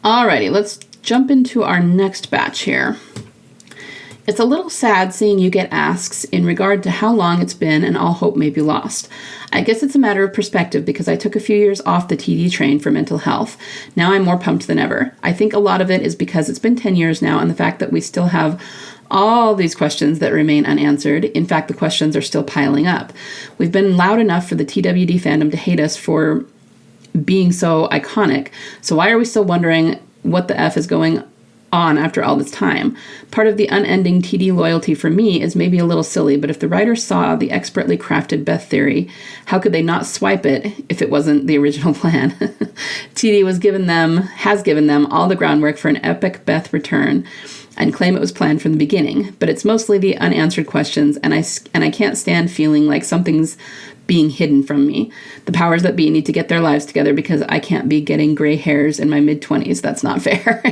Alrighty, let's jump into our next batch here. It's a little sad seeing you get asks in regard to how long it's been and all hope may be lost. I guess it's a matter of perspective because I took a few years off the TD train for mental health. Now I'm more pumped than ever. I think a lot of it is because it's been 10 years now and the fact that we still have all these questions that remain unanswered. In fact, the questions are still piling up. We've been loud enough for the TWD fandom to hate us for being so iconic. So why are we still wondering what the F is going on after all this time? Part of the unending TD loyalty for me is maybe a little silly, but if the writers saw the expertly crafted Beth theory, how could they not swipe it if it wasn't the original plan? TD has given them all the groundwork for an epic Beth return and claim it was planned from the beginning, but it's mostly the unanswered questions, and I can't stand feeling like something's being hidden from me. The powers that be need to get their lives together because I can't be getting gray hairs in my mid-20s. That's not fair.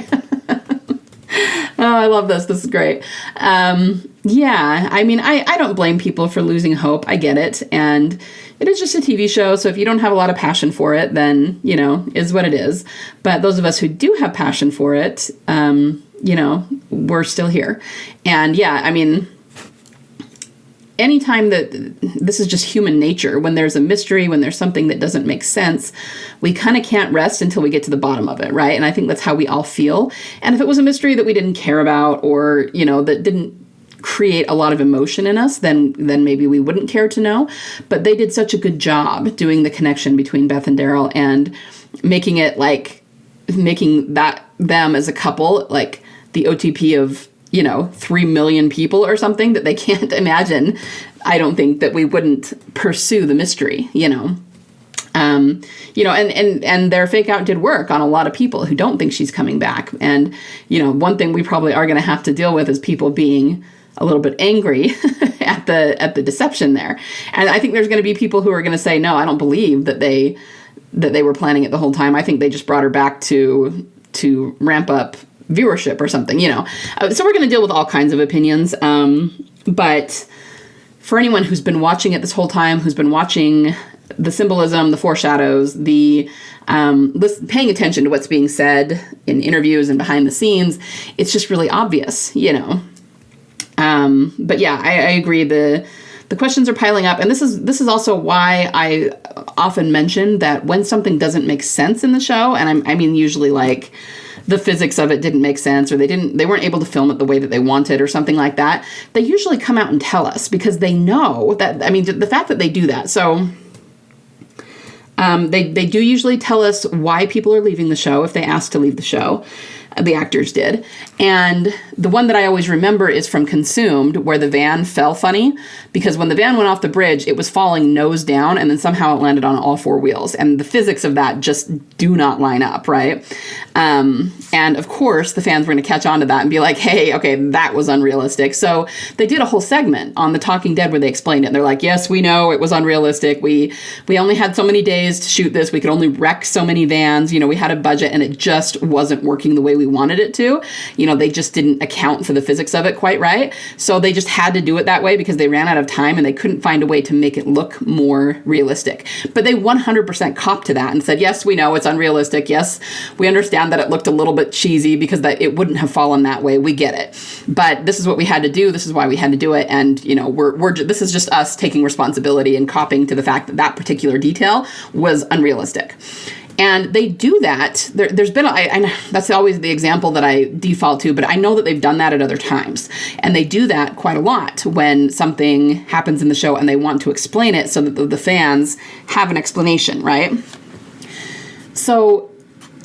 Oh, I love this. This is great. Yeah, I mean, I don't blame people for losing hope. I get it. And it is just a TV show. So if you don't have a lot of passion for it, then, is what it is. But those of us who do have passion for it, we're still here. And yeah, I mean, anytime that this is just human nature, when there's a mystery, when there's something that doesn't make sense, we kind of can't rest until we get to the bottom of it, right? And I think that's how we all feel. And if it was a mystery that we didn't care about or, that didn't create a lot of emotion in us, then maybe we wouldn't care to know. But they did such a good job doing the connection between Beth and Daryl and making them as a couple, like the OTP of 3 million people or something, that they can't imagine. I don't think that we wouldn't pursue the mystery, and their fake out did work on a lot of people who don't think she's coming back. And, one thing we probably are going to have to deal with is people being a little bit angry at the deception there. And I think there's going to be people who are going to say, no, I don't believe that they were planning it the whole time. I think they just brought her back to ramp up viewership or something, So we're going to deal with all kinds of opinions. But for anyone who's been watching it this whole time, who's been watching the symbolism, the foreshadows, the paying attention to what's being said in interviews and behind the scenes, it's just really obvious, But yeah, I agree. The questions are piling up. And this is also why I often mention that when something doesn't make sense in the show, and I mean usually like the physics of it didn't make sense, or they weren't able to film it the way that they wanted or something like that, they usually come out and tell us because they know that, the fact that they do that. So they do usually tell us why people are leaving the show if they ask to leave the show. The actors did. And the one that I always remember is from Consumed, where the van fell funny, because when the van went off the bridge, it was falling nose down, and then somehow it landed on all four wheels. And the physics of that just do not line up, right? And of course, the fans were going to catch on to that and be like, hey, okay, that was unrealistic. So they did a whole segment on The Talking Dead where they explained it. And they're like, yes, we know it was unrealistic. We only had so many days to shoot this. We could only wreck so many vans. We had a budget, and it just wasn't working the way we wanted it to. They just didn't account for the physics of it quite right. So they just had to do it that way because they ran out of time and they couldn't find a way to make it look more realistic. But they 100% copped to that and said, yes, we know it's unrealistic. Yes, we understand that it looked a little bit cheesy because that it wouldn't have fallen that way. We get it. But this is what we had to do. This is why we had to do it. And, this is just us taking responsibility and copping to the fact that that particular detail was unrealistic. And they do that. There's been, I that's always the example that I default to, but I know that they've done that at other times. And they do that quite a lot when something happens in the show and they want to explain it so that the fans have an explanation, right? So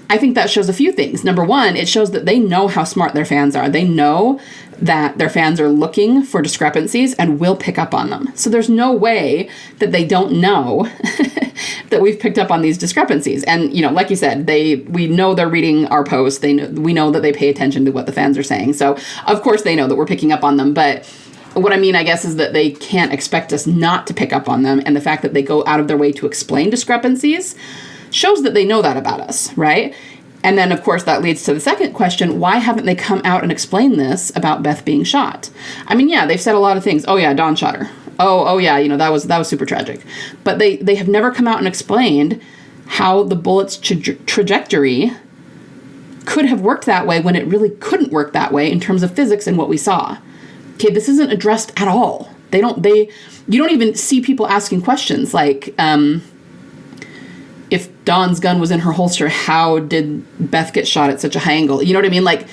I think that shows a few things. Number one, it shows that they know how smart their fans are. They know that their fans are looking for discrepancies and will pick up on them. So there's no way that they don't know that we've picked up on these discrepancies. And, like you said, we know they're reading our posts. We know that they pay attention to what the fans are saying. So of course they know that we're picking up on them. But what I mean, I guess, is that they can't expect us not to pick up on them. And the fact that they go out of their way to explain discrepancies shows that they know that about us, right? And then, of course, that leads to the second question. Why haven't they come out and explained this about Beth being shot? I mean, yeah, they've said a lot of things. Oh, yeah, Dawn shot her. Oh, yeah, that was super tragic. But they have never come out and explained how the bullet's trajectory could have worked that way when it really couldn't work that way in terms of physics and what we saw. Okay, this isn't addressed at all. You don't even see people asking questions like, if Dawn's gun was in her holster, how did Beth get shot at such a high angle? You know what I mean? Like,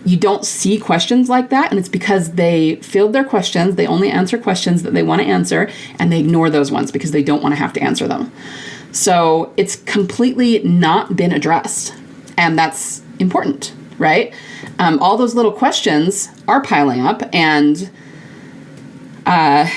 you don't see questions like that, and it's because they filled their questions. They only answer questions that they want to answer, and they ignore those ones because they don't want to have to answer them. So it's completely not been addressed, and that's important, right? All those little questions are piling up, and I'm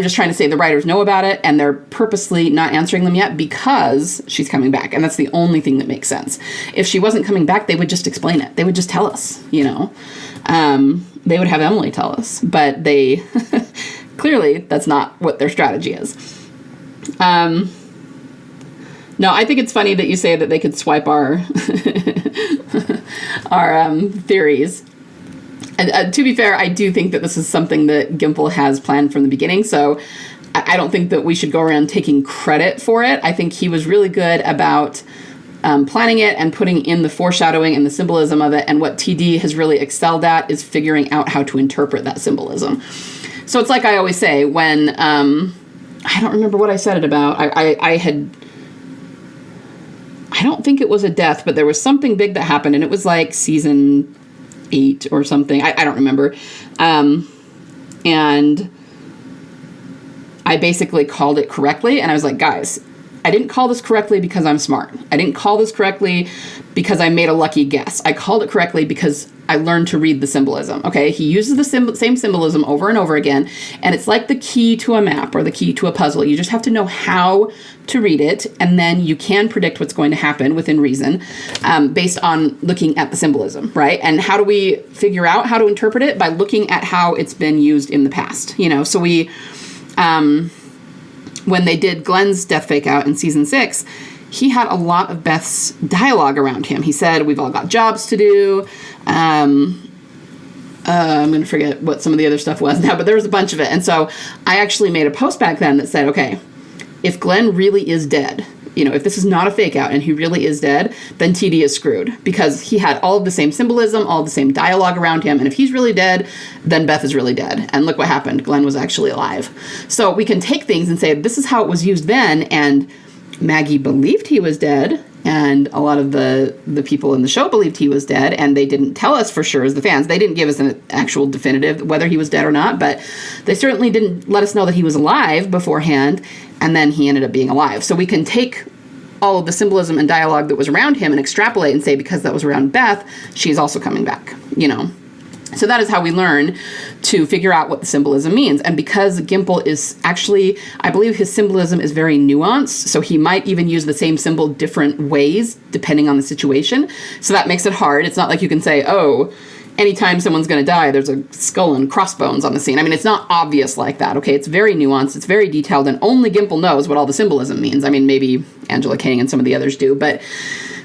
just trying to say the writers know about it, and they're purposely not answering them yet because she's coming back. And that's the only thing that makes sense. If she wasn't coming back, they would just explain it. They would just tell us, They would have Emily tell us. But they, clearly, that's not what their strategy is. No, I think it's funny that you say that they could swipe our, our theories. And to be fair, I do think that this is something that Gimple has planned from the beginning, so I don't think that we should go around taking credit for it. I think he was really good about planning it and putting in the foreshadowing and the symbolism of it, and what TD has really excelled at is figuring out how to interpret that symbolism. So it's like I always say, when, I don't remember what I said it about, I don't think it was a death, but there was something big that happened, and it was like season 8 or something. I don't remember. And I basically called it correctly. And I was like, guys, I didn't call this correctly because I'm smart. I didn't call this correctly because I made a lucky guess. I called it correctly because I learned to read the symbolism. Okay, he uses the same symbolism over and over again, and it's like the key to a map or the key to a puzzle. You just have to know how to read it, and then you can predict what's going to happen within reason, based on looking at the symbolism, right? And how do we figure out how to interpret it? By looking at how it's been used in the past. So we, when they did Glenn's death fake out in season 6, he had a lot of Beth's dialogue around him. He said, we've all got jobs to do. I'm going to forget what some of the other stuff was now, but there was a bunch of it. And so I actually made a post back then that said, okay, if Glenn really is dead, if this is not a fake out and he really is dead, then TD is screwed because he had all of the same symbolism, all of the same dialogue around him. And if he's really dead, then Beth is really dead. And look what happened. Glenn was actually alive. So we can take things and say, this is how it was used then. And Maggie believed he was dead, and a lot of the people in the show believed he was dead, and they didn't tell us for sure as the fans. They didn't give us an actual definitive whether he was dead or not, but they certainly didn't let us know that he was alive beforehand, and then he ended up being alive. So we can take all of the symbolism and dialogue that was around him and extrapolate and say, because that was around Beth, she's also coming back, So that is how we learn to figure out what the symbolism means. And because Gimple is actually, I believe his symbolism is very nuanced, so he might even use the same symbol different ways depending on the situation. So that makes it hard. It's not like you can say, oh, anytime someone's going to die, there's a skull and crossbones on the scene. I mean, it's not obvious like that, okay? It's very nuanced, it's very detailed, and only Gimple knows what all the symbolism means. I mean, maybe Angela King and some of the others do, but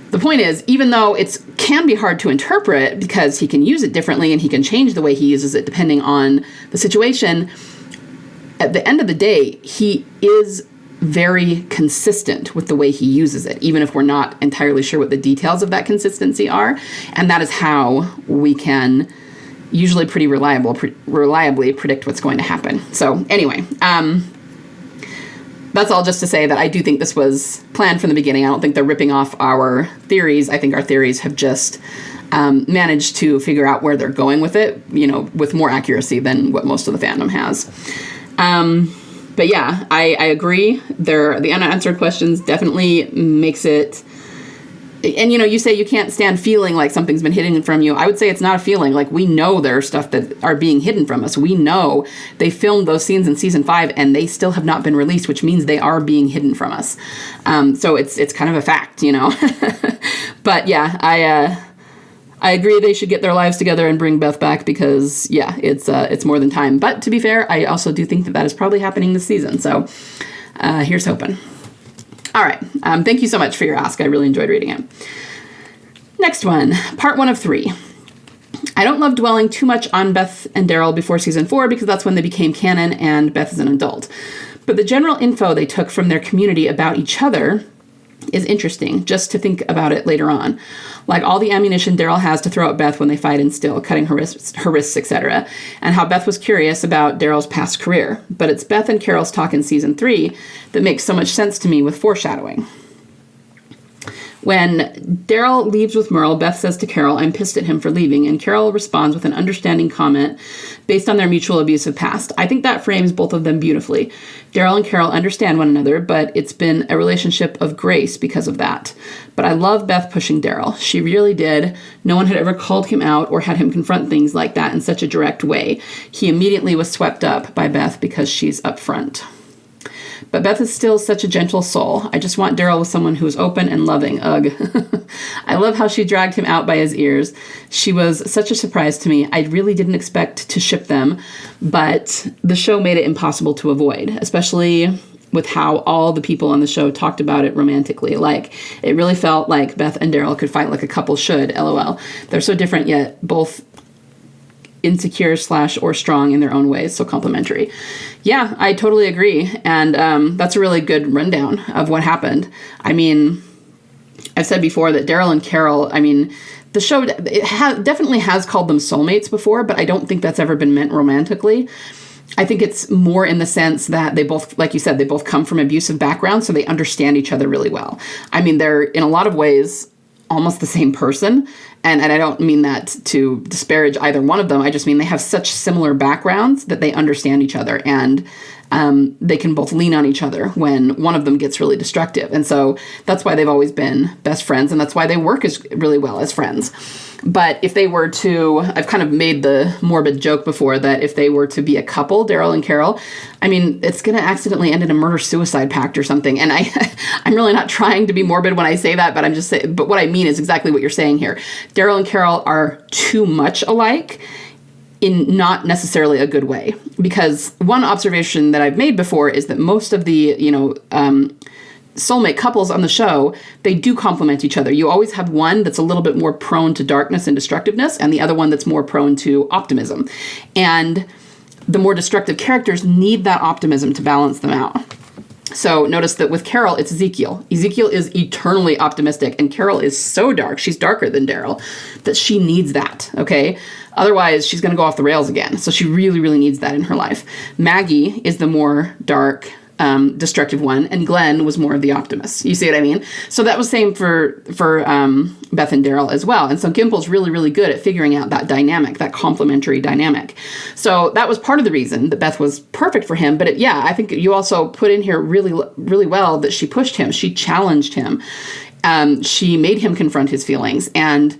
the point is, even though it can be hard to interpret because he can use it differently and he can change the way he uses it depending on the situation, at the end of the day, he is very consistent with the way he uses it, even if we're not entirely sure what the details of that consistency are. And that is how we can usually pretty reliably predict what's going to happen. So anyway, that's all just to say that I do think this was planned from the beginning. I don't think they're ripping off our theories. I think our theories have just managed to figure out where they're going with it, with more accuracy than what most of the fandom has. But yeah, I agree. The unanswered questions definitely makes it... And, you say you can't stand feeling like something's been hidden from you. I would say it's not a feeling. Like, we know there are stuff that are being hidden from us. We know they filmed those scenes in season 5 and they still have not been released, which means they are being hidden from us. So it's kind of a fact, But yeah, I agree they should get their lives together and bring Beth back because, yeah, it's more than time. But to be fair, I also do think that is probably happening this season. So here's hoping. All right. Thank you so much for your ask. I really enjoyed reading it. Next one, part 1 of 3. I don't love dwelling too much on Beth and Daryl before season 4 because that's when they became canon and Beth is an adult. But the general info they took from their community about each other is interesting just to think about it later on. Like all the ammunition Daryl has to throw at Beth when they fight and still, cutting her wrists, etc. And how Beth was curious about Daryl's past career. But it's Beth and Carol's talk in season 3 that makes so much sense to me with foreshadowing. When Daryl leaves with Merle, Beth says to Carol, "I'm pissed at him for leaving," and Carol responds with an understanding comment based on their mutual abusive past. I think that frames both of them beautifully. Daryl and Carol understand one another, but it's been a relationship of grace because of that. But I love Beth pushing Daryl. She really did. No one had ever called him out or had him confront things like that in such a direct way. He immediately was swept up by Beth because she's upfront. But Beth is still such a gentle soul. I just want Daryl with someone who is open and loving. Ugh. I love how she dragged him out by his ears. She was such a surprise to me. I really didn't expect to ship them, but the show made it impossible to avoid, especially with how all the people on the show talked about it romantically. Like, it really felt like Beth and Daryl could fight like a couple should, LOL. They're so different, yet both insecure / or strong in their own ways, so complimentary. Yeah, I totally agree. And that's a really good rundown of what happened. I mean, I've said before that Daryl and Carol, I mean, the show definitely has called them soulmates before, but I don't think that's ever been meant romantically. I think it's more in the sense that they both, like you said, they both come from abusive backgrounds, so they understand each other really well. I mean, they're in a lot of ways almost the same person. And I don't mean that to disparage either one of them. I just mean they have such similar backgrounds that they understand each other, and they can both lean on each other when one of them gets really destructive. And so that's why they've always been best friends, and that's why they work really well as friends. But if they were to, I've kind of made the morbid joke before that if they were to be a couple, Daryl and Carol, I mean, it's going to accidentally end in a murder-suicide pact or something. And I'm really not trying to be morbid when I say that, but I'm just saying, but what I mean is exactly what you're saying here. Daryl and Carol are too much alike in not necessarily a good way. Because one observation that I've made before is that most of the, soulmate couples on the show, they do complement each other. You always have one that's a little bit more prone to darkness and destructiveness, and the other one that's more prone to optimism. And the more destructive characters need that optimism to balance them out. So notice that with Carol, it's Ezekiel. Ezekiel is eternally optimistic, and Carol is so dark, she's darker than Daryl, that she needs that, okay? Otherwise, she's going to go off the rails again. So she really, really needs that in her life. Maggie is the more dark, destructive one, and Glenn was more of the optimist. You see what I mean? So that was same for Beth and Daryl as well. And so Gimple's really, really good at figuring out that dynamic, that complementary dynamic. So that was part of the reason that Beth was perfect for him. But I think you also put in here really, really well that she pushed him. She challenged him. She made him confront his feelings, and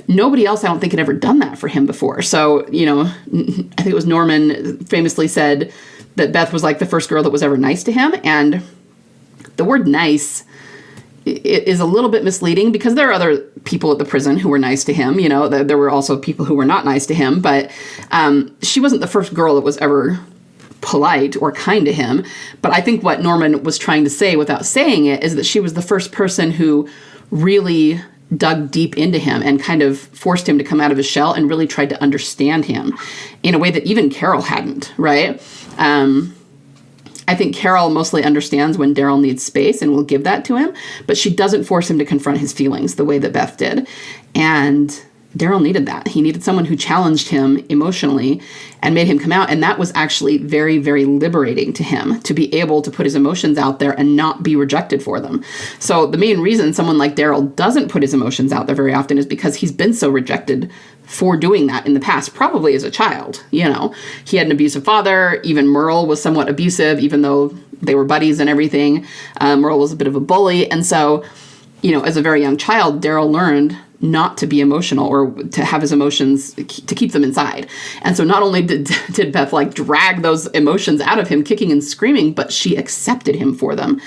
nobody else, I don't think, had ever done that for him before. So, I think it was Norman famously said that Beth was like the first girl that was ever nice to him. And the word nice is a little bit misleading because there are other people at the prison who were nice to him. There were also people who were not nice to him, but she wasn't the first girl that was ever polite or kind to him. But I think what Norman was trying to say without saying it is that she was the first person who really dug deep into him and kind of forced him to come out of his shell and really tried to understand him in a way that even Carol hadn't, right? I think Carol mostly understands when Daryl needs space and will give that to him, but she doesn't force him to confront his feelings the way that Beth did. And Daryl needed that. He needed someone who challenged him emotionally and made him come out. And that was actually very, very liberating to him to be able to put his emotions out there and not be rejected for them. So the main reason someone like Daryl doesn't put his emotions out there very often is because he's been so rejected for doing that in the past, probably as a child. He had an abusive father. Even Merle was somewhat abusive, even though they were buddies and everything. Merle was a bit of a bully. And so, as a very young child, Daryl learned not to be emotional or to have his emotions, to keep them inside. And so not only did Beth drag those emotions out of him kicking and screaming, but she accepted him for them.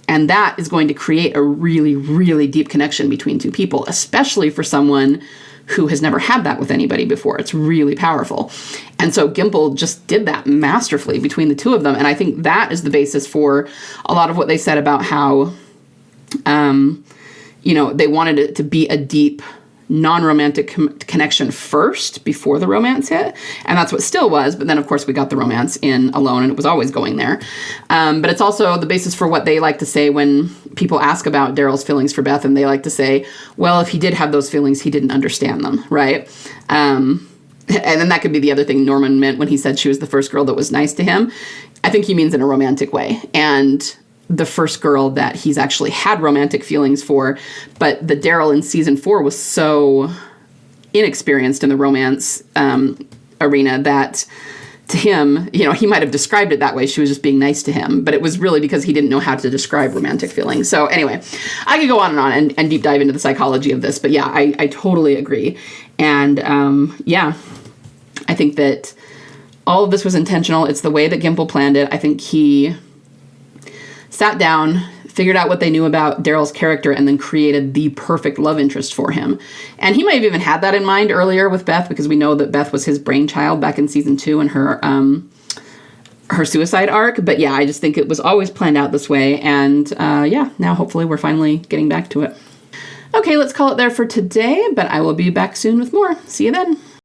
And that is going to create a really, really deep connection between two people, especially for someone who has never had that with anybody before. It's really powerful. And so Gimple just did that masterfully between the two of them. And I think that is the basis for a lot of what they said about how, they wanted it to be a deep, non-romantic connection first before the romance hit. And that's what still was. But then, of course, we got the romance in Alone, and it was always going there. But it's also the basis for what they like to say when people ask about Daryl's feelings for Beth, and they like to say, well, if he did have those feelings, he didn't understand them, right? And then that could be the other thing Norman meant when he said she was the first girl that was nice to him. I think he means in a romantic way. And the first girl that he's actually had romantic feelings for, but the Daryl in season 4 was so inexperienced in the romance arena that to him, he might have described it that way. She was just being nice to him, but it was really because he didn't know how to describe romantic feelings. So anyway, I could go on and deep dive into the psychology of this, but yeah, I totally agree. And I think that all of this was intentional. It's the way that Gimple planned it. I think he sat down, figured out what they knew about Daryl's character, and then created the perfect love interest for him. And he might have even had that in mind earlier with Beth, because we know that Beth was his brainchild back in season 2 and her suicide arc. But yeah, I just think it was always planned out this way. And now hopefully we're finally getting back to it. Okay, let's call it there for today, but I will be back soon with more. See you then.